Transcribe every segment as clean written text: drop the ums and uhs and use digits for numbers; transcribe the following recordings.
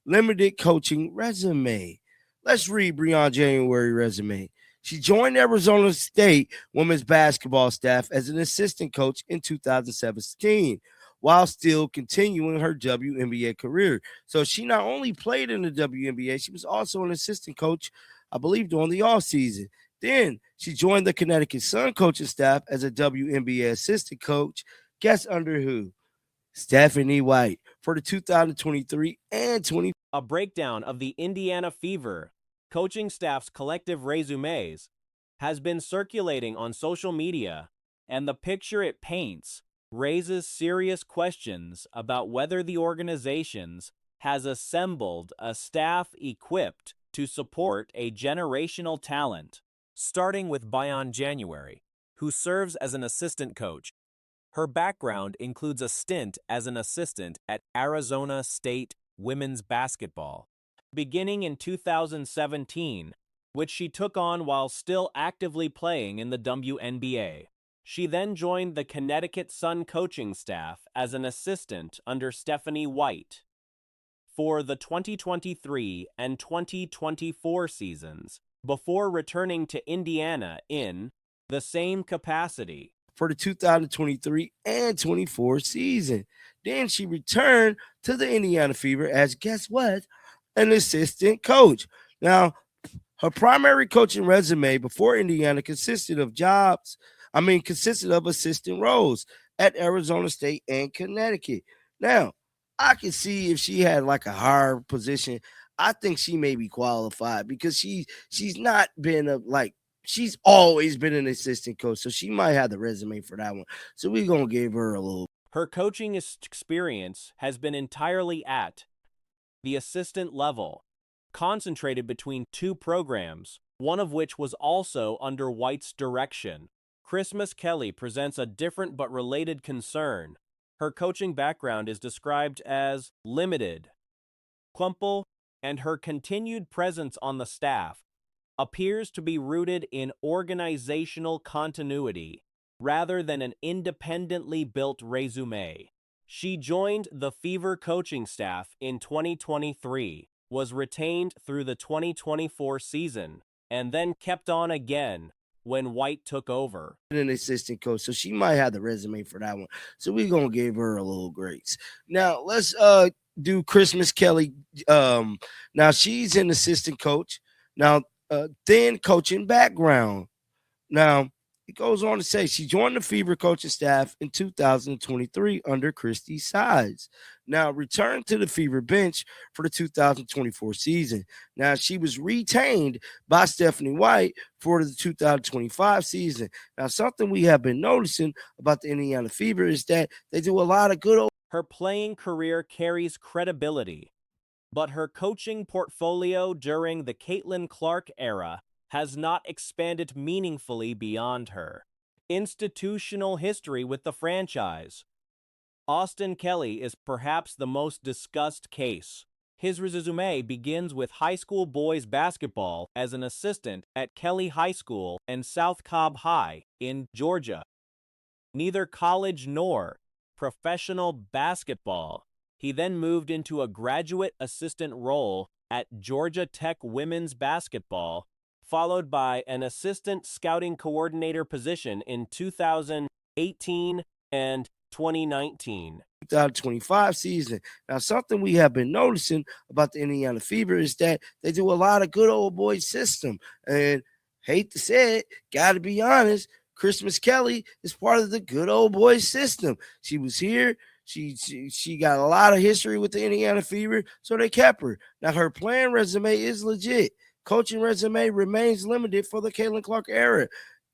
limited coaching resume. Let's read Breon January resume. She joined Arizona State women's basketball staff as an assistant coach in 2017 while still continuing her WNBA career. So she not only played in the WNBA, she was also an assistant coach, I believe, during the offseason. Then she joined the Connecticut Sun coaching staff as a WNBA assistant coach. Guess under who? Stephanie White for the 2023 and 20. A breakdown of the Indiana Fever coaching staff's collective resumes has been circulating on social media, and the picture it paints raises serious questions about whether the organizations has assembled a staff equipped to support a generational talent, starting with Bayan January, who serves as an assistant coach. Her background includes a stint as an assistant at Arizona State women's basketball, beginning in 2017, which she took on while still actively playing in the WNBA. She then joined the Connecticut Sun coaching staff as an assistant under Stephanie White for the 2023 and 2024 seasons, before returning to Indiana in the same capacity For the 2023 and 24 season. Then she returned to the Indiana Fever as, guess what? An assistant coach. Now, her primary coaching resume before Indiana consisted of assistant roles at Arizona State and Connecticut. Now, I can see if she had like a higher position, I think she may be qualified because she's not been a like she's always been an assistant coach, so she might have the resume for that one. So we're gonna give her a little. Her coaching experience has been entirely at the assistant level, concentrated between two programs, one of which was also under White's direction. Christmas Kelly presents a different but related concern. Her coaching background is described as limited, clumple, and her continued presence on the staff appears to be rooted in organizational continuity rather than an independently built resume. She joined the Fever coaching staff in 2023, was retained through the 2024 season, and then kept on again when White took over. An assistant coach, so she might have the resume for that one. So we're gonna give her a little grace. Now let's do Christmas Kelly. Now she's an assistant coach. Now then coaching background. Now, it goes on to say she joined the Fever coaching staff in 2023 under Christy Sides. Now, returned to the Fever bench for the 2024 season. Now, she was retained by Stephanie White for the 2025 season. Now, something we have been noticing about the Indiana Fever is that they do a lot of good old. Her playing career carries credibility, but her coaching portfolio during the Caitlin Clark era has not expanded meaningfully beyond her institutional history with the franchise. Austin Kelly is perhaps the most discussed case. His resume begins with high school boys basketball as an assistant at Kelly High School and South Cobb High in Georgia. Neither college nor professional basketball. He then moved into a graduate assistant role at Georgia Tech women's basketball, followed by an assistant scouting coordinator position in 2018 and 2019. 2025 season. Now, something we have been noticing about the Indiana Fever is that they do a lot of good old boy system. And hate to say it, got to be honest, Christmas Kelly is part of the good old boy system. She was here. She got a lot of history with the Indiana Fever, so they kept her. Now, her playing resume is legit. Coaching resume remains limited for the Caitlin Clark era.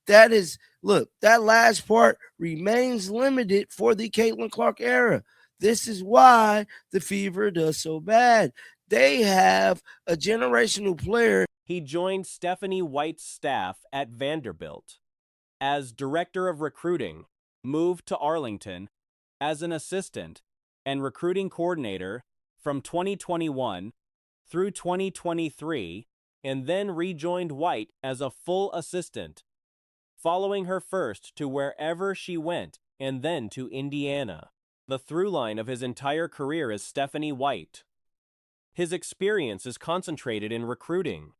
That is, look, that last part remains limited for the Caitlin Clark era. This is why the Fever does so bad. They have a generational player. He joined Stephanie White's staff at Vanderbilt as director of recruiting, moved to Arlington as an assistant and recruiting coordinator from 2021 through 2023, and then rejoined White as a full assistant, following her first to wherever she went and then to Indiana. The through line of his entire career is Stephanie White. His experience is concentrated in recruiting,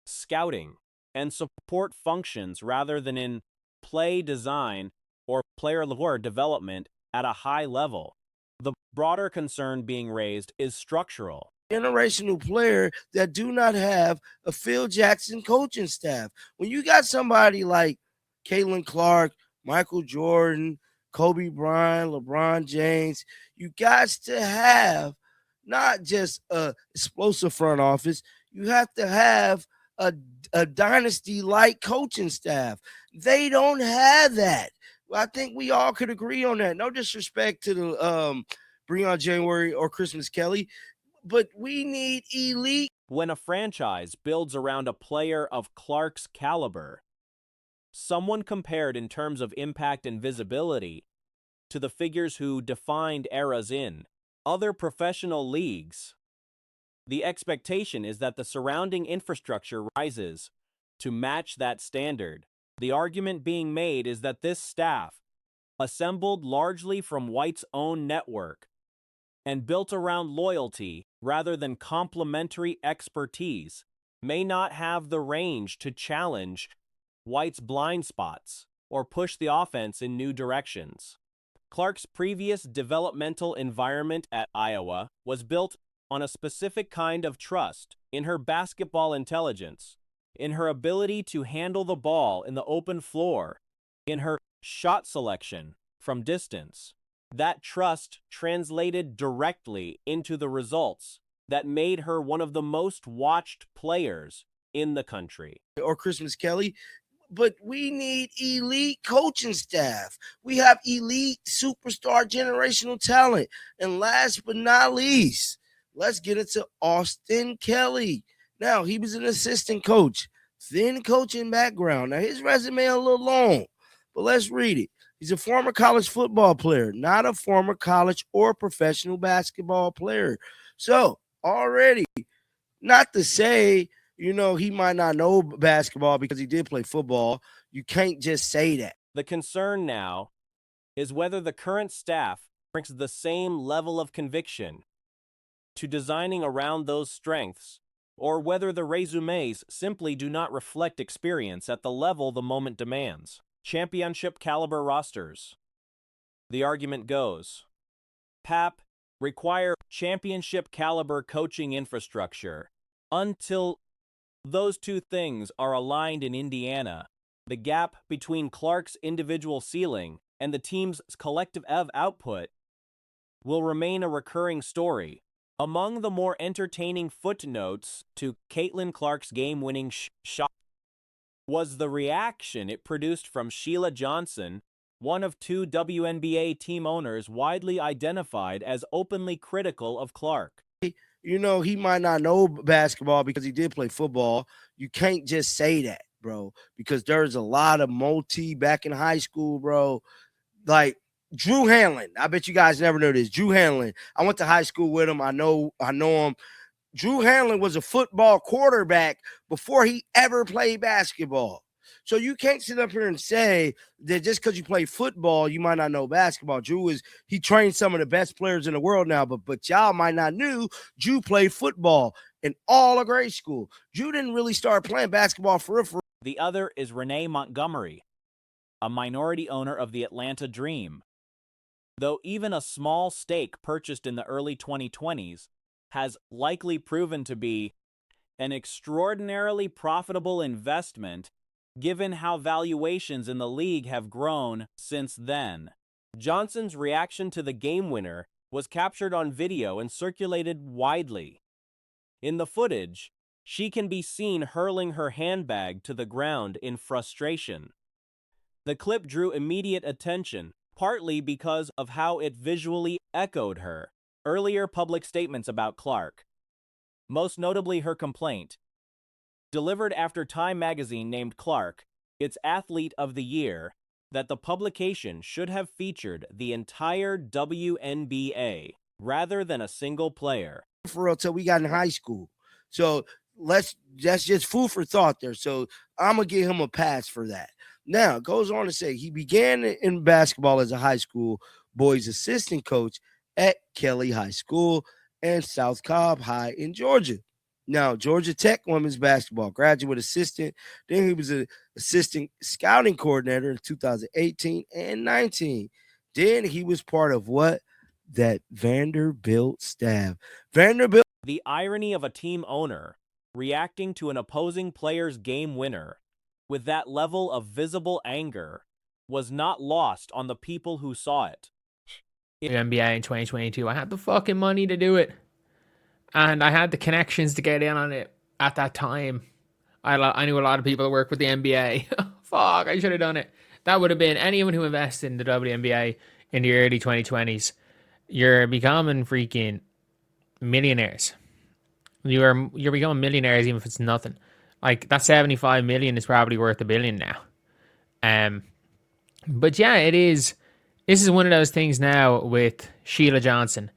scouting, and support functions rather than in play design or player lore development at a high level. The broader concern being raised is structural. Generational player that do not have a Phil Jackson coaching staff. When you got somebody like Caitlin Clark, Michael Jordan, Kobe Bryant, LeBron James, you got to have not just a explosive front office, you have to have a, a dynasty like coaching staff. They don't have that. Well, I think we all could agree on that. No disrespect to the Breon January or Christmas Kelly, but we need elite. When a franchise builds around a player of Clark's caliber, someone compared in terms of impact and visibility to the figures who defined eras in other professional leagues, the expectation is that the surrounding infrastructure rises to match that standard. The argument being made is that this staff, assembled largely from White's own network and built around loyalty rather than complementary expertise, may not have the range to challenge White's blind spots or push the offense in new directions. Clark's previous developmental environment at Iowa was built on a specific kind of trust in her basketball intelligence, in her ability to handle the ball in the open floor, in her shot selection from distance. That trust translated directly into the results that made her one of the most watched players in the country. Or Christmas Kelly, but we need elite coaching staff. We have elite superstar generational talent. And last but not least, let's get into Austin Kelly. Now, he was an assistant coach, thin coaching background. Now, his resume a little long, but let's read it. He's a former college football player, not a former college or professional basketball player. So, already, not to say, he might not know basketball because he did play football. You can't just say that. The concern now is whether the current staff brings the same level of conviction to designing around those strengths, or whether the resumes simply do not reflect experience at the level the moment demands. Championship caliber rosters. The argument goes, PAP require championship caliber coaching infrastructure. Until those two things are aligned in Indiana, the gap between Clark's individual ceiling and the team's collective output will remain a recurring story. Among the more entertaining footnotes to Caitlin Clark's game-winning shot was the reaction it produced from Sheila Johnson, one of two WNBA team owners widely identified as openly critical of Clark. He might not know basketball because he did play football. You can't just say that, bro, because there's a lot of back in high school, bro. Like Drew Hanlon. I bet you guys never know this. Drew Hanlon. I went to high school with him. I know him. Drew Hanlon was a football quarterback before he ever played basketball. So you can't sit up here and say that just because you play football, you might not know basketball. He trained some of the best players in the world now, but y'all might not knew Drew played football in all of grade school. Drew didn't really start playing basketball for real. The other is Renee Montgomery, a minority owner of the Atlanta Dream. Though even a small stake purchased in the early 2020s has likely proven to be an extraordinarily profitable investment given how valuations in the league have grown since then. Johnson's reaction to the game winner was captured on video and circulated widely. In the footage, she can be seen hurling her handbag to the ground in frustration. The clip drew immediate attention, partly because of how it visually echoed her earlier public statements about Clark, most notably her complaint, delivered after Time magazine named Clark its Athlete of the Year, that the publication should have featured the entire WNBA rather than a single player. For real, till we got in high school. So that's just food for thought there. So I'm gonna give him a pass for that. Now it goes on to say he began in basketball as a high school boys assistant coach at Kelly High School and South Cobb High in Georgia. Now, Georgia Tech women's basketball graduate assistant. Then he was an assistant scouting coordinator in 2018 and 19. Then he was part of what? That Vanderbilt staff. Vanderbilt. The irony of a team owner reacting to an opposing player's game winner with that level of visible anger was not lost on the people who saw it. NBA in 2022. I had the fucking money to do it. And I had the connections to get in on it at that time. I knew a lot of people that work with the NBA. Fuck, I should have done it. That would have been anyone who invested in the WNBA in the early 2020s. You're becoming freaking millionaires. You're becoming millionaires even if it's nothing. Like that 75 million is probably worth $1 billion now. But yeah, it is. This is one of those things now with Sheila Johnson.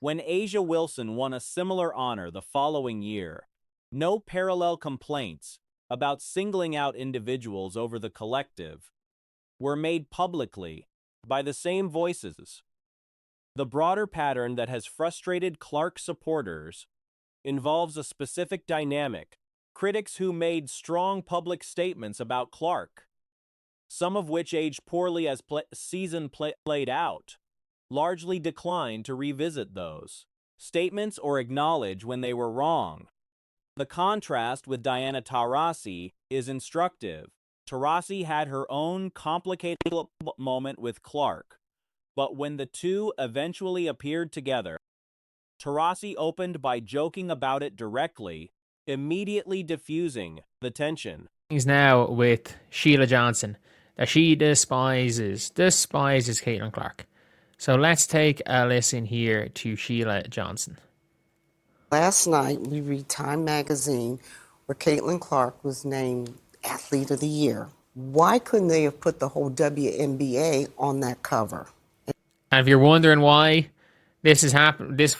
When Asia Wilson won a similar honor the following year, no parallel complaints about singling out individuals over the collective were made publicly by the same voices. The broader pattern that has frustrated Clark supporters involves a specific dynamic. Critics who made strong public statements about Clark, some of which aged poorly as season played out, largely declined to revisit those statements or acknowledge when they were wrong. The contrast with Diana Taurasi is instructive. Taurasi had her own complicated moment with Clark, but when the two eventually appeared together, Taurasi opened by joking about it directly, immediately diffusing the tension. Things now with Sheila Johnson that she despises Caitlin Clark. So let's take a listen here to Sheila Johnson. Last night, we read Time magazine where Caitlin Clark was named Athlete of the Year. Why couldn't they have put the whole WNBA on that cover? And if you're wondering why this is happening, this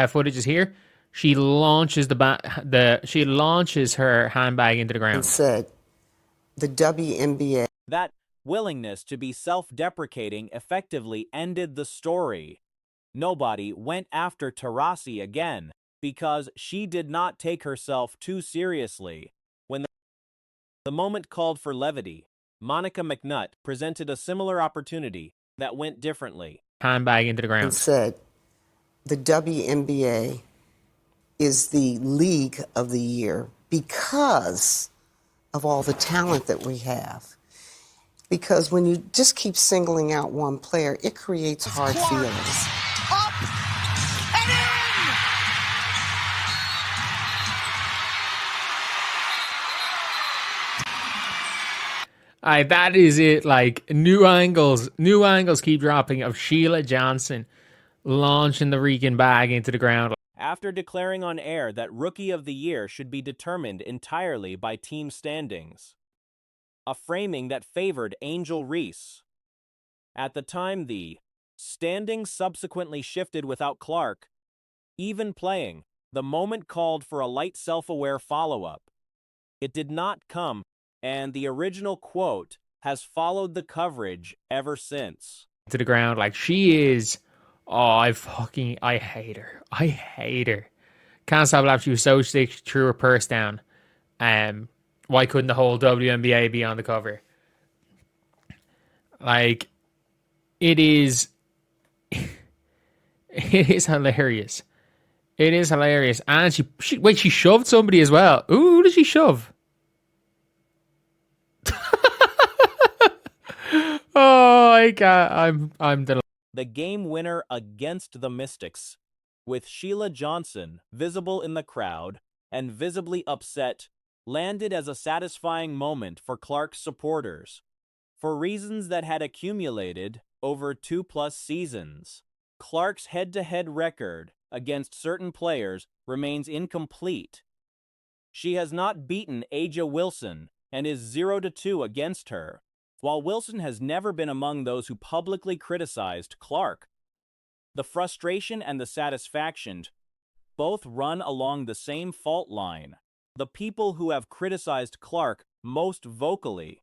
footage is here. She launches she launches her handbag into the ground And said, the WNBA. That willingness to be self-deprecating effectively ended the story. Nobody went after Taurasi again because she did not take herself too seriously. When the moment called for levity, Monica McNutt presented a similar opportunity that went differently. Handbag into the ground. And said, the WNBA is the league of the year because of all the talent that we have. Because when you just keep singling out one player, it creates hard feelings. Up and in! That is it. Like new angles keep dropping of Sheila Johnson launching the Regan bag into the ground. After declaring on air that Rookie of the Year should be determined entirely by team standings, a framing that favored Angel Reese. At the time, the standings subsequently shifted without Clark even playing. The moment called for a light self-aware follow-up. It did not come, and the original quote has followed the coverage ever since. To the ground, like she is. Oh, I hate her. I hate her. Can't stop laughing. She was so sick, she threw her purse down. Why couldn't the whole WNBA be on the cover? Like, it is hilarious. It is hilarious. And she shoved somebody as well. Ooh, who did she shove? Oh, I can't. I'm delighted. The game winner against the Mystics, with Sheila Johnson visible in the crowd and visibly upset, landed as a satisfying moment for Clark's supporters, for reasons that had accumulated over 2+ seasons. Clark's head-to-head record against certain players remains incomplete. She has not beaten Aja Wilson and is 0-2 against her, while Wilson has never been among those who publicly criticized Clark. The frustration and the satisfaction both run along the same fault line. The people who have criticized Clark most vocally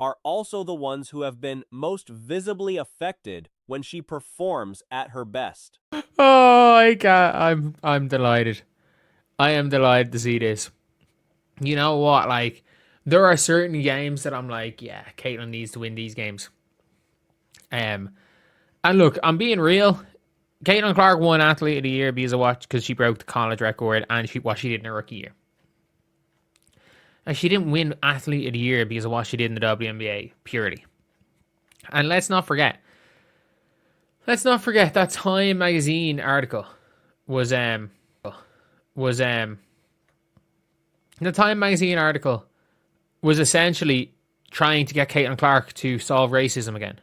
are also the ones who have been most visibly affected when she performs at her best. Oh, I can't. I'm delighted. I am delighted to see this. You know what? Like, there are certain games that I'm like, yeah, Caitlyn needs to win these games. And look, I'm being real. Caitlin Clark won Athlete of the Year because she broke the college record and what she did in her rookie year. And she didn't win Athlete of the Year because of what she did in the WNBA purely. And let's not forget that Time magazine article was the Time magazine article was essentially trying to get Caitlin Clark to solve racism again.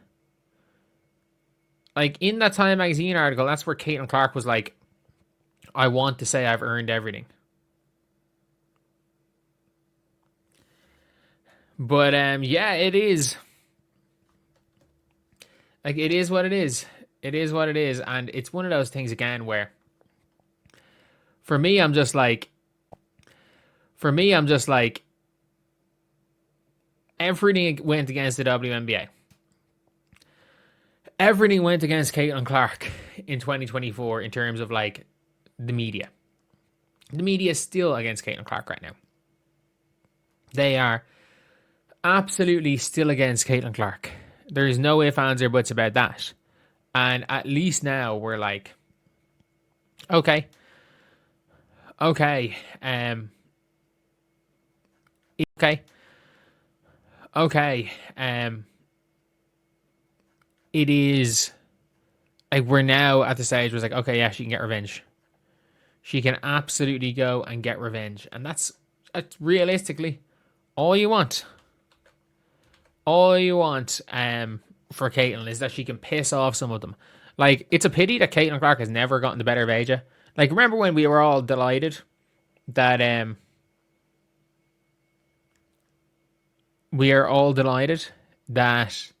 Like, in that Time magazine article, that's where Caitlin Clark was like, I want to say I've earned everything. But, yeah, it is. Like, it is what it is. It is what it is. And it's one of those things, again, where for me, I'm just like, everything went against the WNBA. Everything went against Caitlin Clark in 2024 in terms of, like, the media. The media is still against Caitlin Clark right now. They are absolutely still against Caitlin Clark. There's no ifs, ands, or buts about that. And at least now we're like, okay, it is like we're now at the stage where it's like, okay, yeah, she can get revenge. She can absolutely go and get revenge. And that's realistically all you want. All you want for Caitlyn is that she can piss off some of them. Like, it's a pity that Caitlin Clark has never gotten the better of Aja. Like, remember when we were all delighted that we are all delighted that